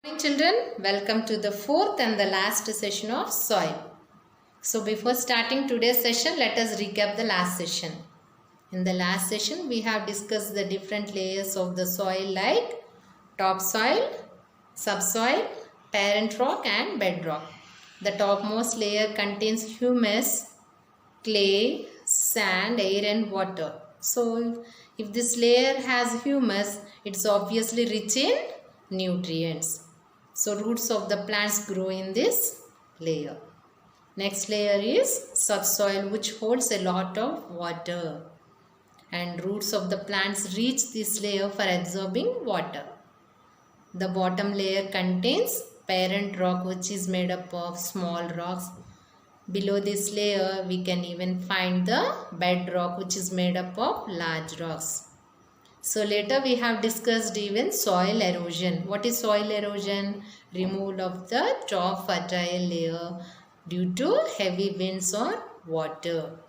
Morning children, welcome to the fourth and the last session of soil. So before starting today's session, let us recap the last session. In the last session, we have discussed the different layers of the soil like topsoil, subsoil, parent rock and bedrock. The topmost layer contains humus, clay, sand, air and water. So if this layer has humus, it's obviously rich in nutrients. So roots of the plants grow in this layer. Next layer is subsoil, which holds a lot of water. And roots of the plants reach this layer for absorbing water. The bottom layer contains parent rock, which is made up of small rocks. Below this layer, we can even find the bedrock, which is made up of large rocks. So later we have discussed even soil erosion. What is soil erosion? Removal of the top fertile layer due to heavy winds or water.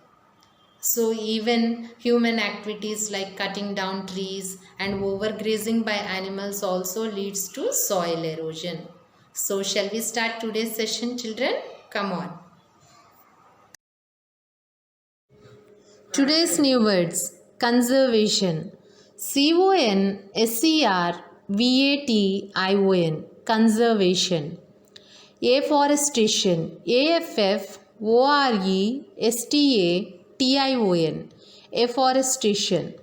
So even human activities like cutting down trees and overgrazing by animals also leads to soil erosion. So shall we start today's session, children? Come on. Today's new words: conservation. CONSERVATION, conservation. Afforestation, AFFORESTATION, afforestation.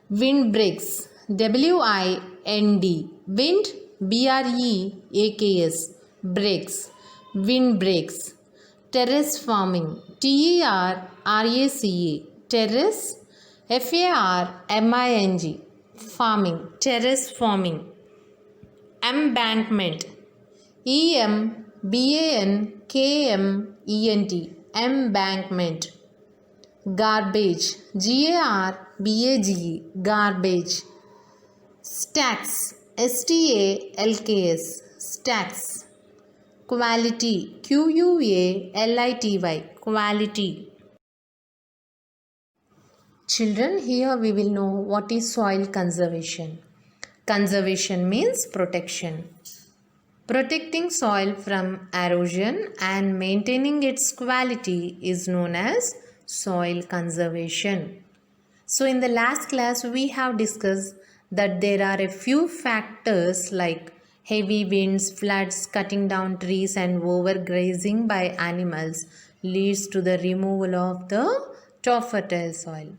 Windbreaks, WIND, wind, BREAKS, breaks, windbreaks. Terrace farming, TERRACA, terrace, FARMING, farming, terrace farming. Embankment, EMBANKMENT, embankment. Garbage, GARBAGE, garbage. Stacks, STALKS, stacks. Quality, QUALITY, quality. Children, here we will know what is soil conservation. Conservation means protection. Protecting soil from erosion and maintaining its quality is known as soil conservation. So in the last class we have discussed that there are a few factors like heavy winds, floods, cutting down trees and overgrazing by animals leads to the removal of the top fertile soil.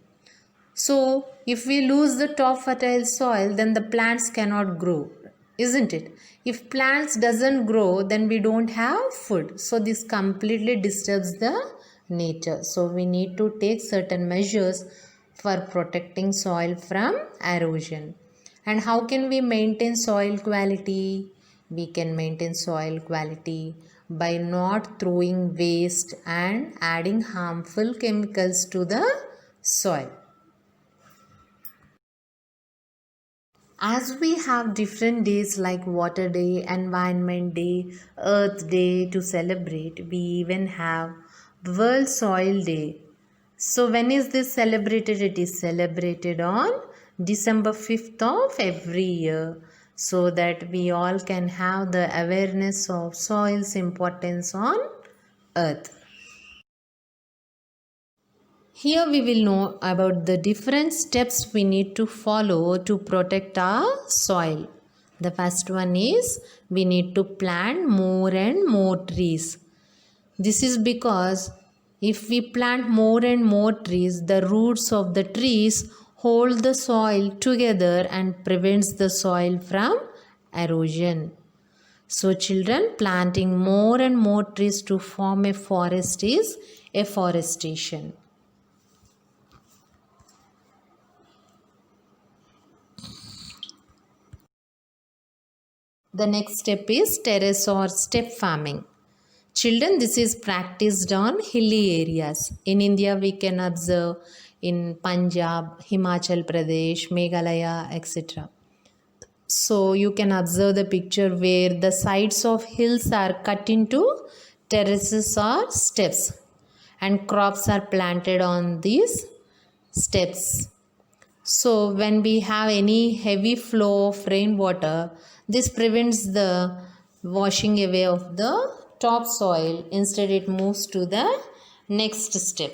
So if we lose the top fertile soil, then the plants cannot grow, isn't it? If plants doesn't grow, then we don't have food. So this completely disturbs the nature. So we need to take certain measures for protecting soil from erosion. And how can we maintain soil quality? We can maintain soil quality by not throwing waste and adding harmful chemicals to the soil. As we have different days like Water Day, Environment Day, Earth Day to celebrate, we even have World Soil Day. So when is this celebrated? It is celebrated on December 5th of every year, so that we all can have the awareness of soil's importance on Earth. Here we will know about the different steps we need to follow to protect our soil. The first one is we need to plant more and more trees. This is because if we plant more and more trees, the roots of the trees hold the soil together and prevents the soil from erosion. So children, planting more and more trees to form a forest is afforestation. The next step is terrace or step farming. Children, this is practiced on hilly areas. In India, we can observe in Punjab, Himachal Pradesh, Meghalaya, etc. So you can observe the picture where the sides of hills are cut into terraces or steps and crops are planted on these steps. So when we have any heavy flow of rainwater, this prevents the washing away of the topsoil. Instead, it moves to the next step.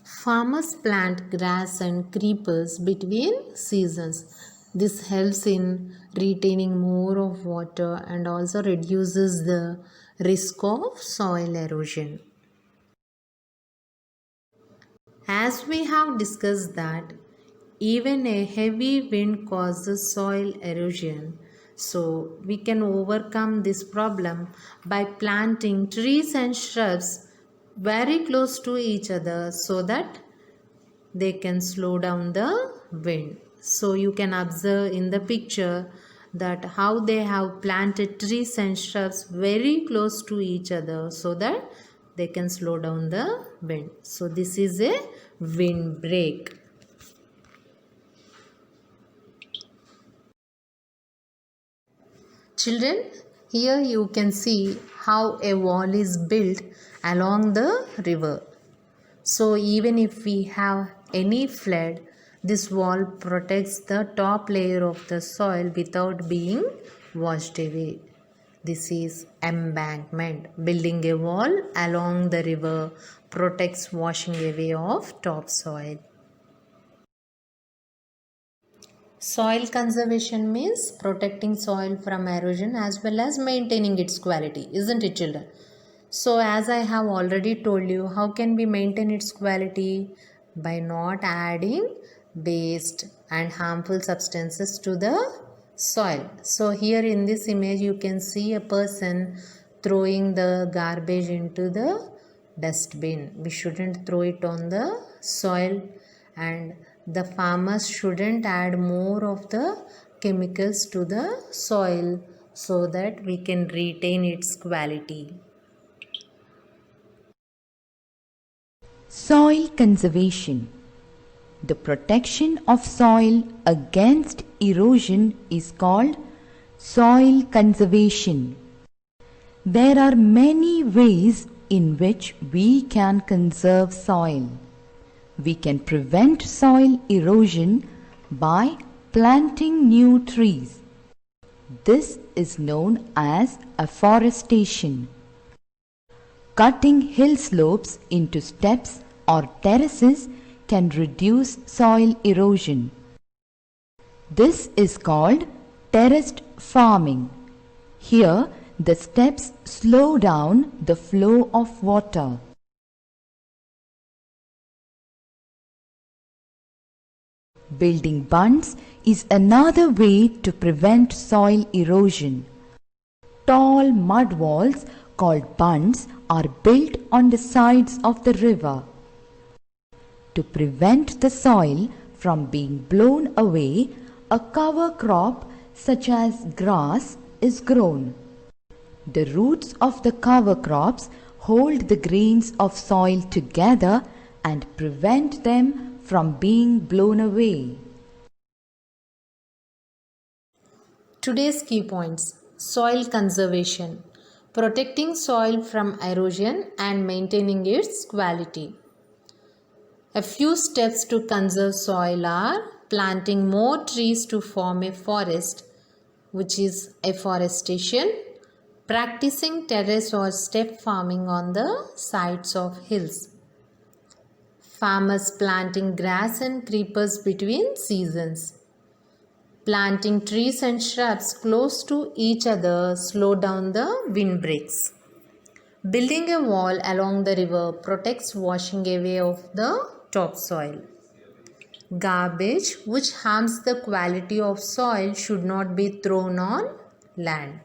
Farmers plant grass and creepers between seasons. This helps in retaining more of water and also reduces the risk of soil erosion. As we have discussed that even a heavy wind causes soil erosion, so we can overcome this problem by planting trees and shrubs very close to each other so that they can slow down the wind. So you can observe in the picture that how they have planted trees and shrubs very close to each other so that they can slow down the wind. So this is a windbreak. Children, here you can see how a wall is built along the river. So even if we have any flood, this wall protects the top layer of the soil without being washed away. This is embankment. Building a wall along the river protects washing away of topsoil. Soil conservation means protecting soil from erosion as well as maintaining its quality, isn't it, children? So as I have already told you, how can we maintain its quality? By not adding waste and harmful substances to the soil. So here in this image you can see a person throwing the garbage into the dustbin. We shouldn't throw it on the soil, and the farmers shouldn't add more of the chemicals to the soil so that we can retain its quality. Soil conservation. The protection of soil against erosion is called soil conservation. There are many ways in which we can conserve soil. We can prevent soil erosion by planting new trees. This is known as afforestation. Cutting hill slopes into steps or terraces can reduce soil erosion. This is called terraced farming. Here, the steps slow down the flow of water. Building bunds is another way to prevent soil erosion. Tall mud walls called bunds are built on the sides of the river. To prevent the soil from being blown away, a cover crop such as grass is grown. The roots of the cover crops hold the grains of soil together and prevent them from being blown away. Today's key points: soil conservation, protecting soil from erosion and maintaining its quality. A few steps to conserve soil are planting more trees to form a forest, which is afforestation, practicing terrace or step farming on the sides of hills, farmers planting grass and creepers between seasons, planting trees and shrubs close to each other slow down the windbreaks. Building a wall along the river protects washing away of the topsoil. Garbage which harms the quality of soil should not be thrown on land.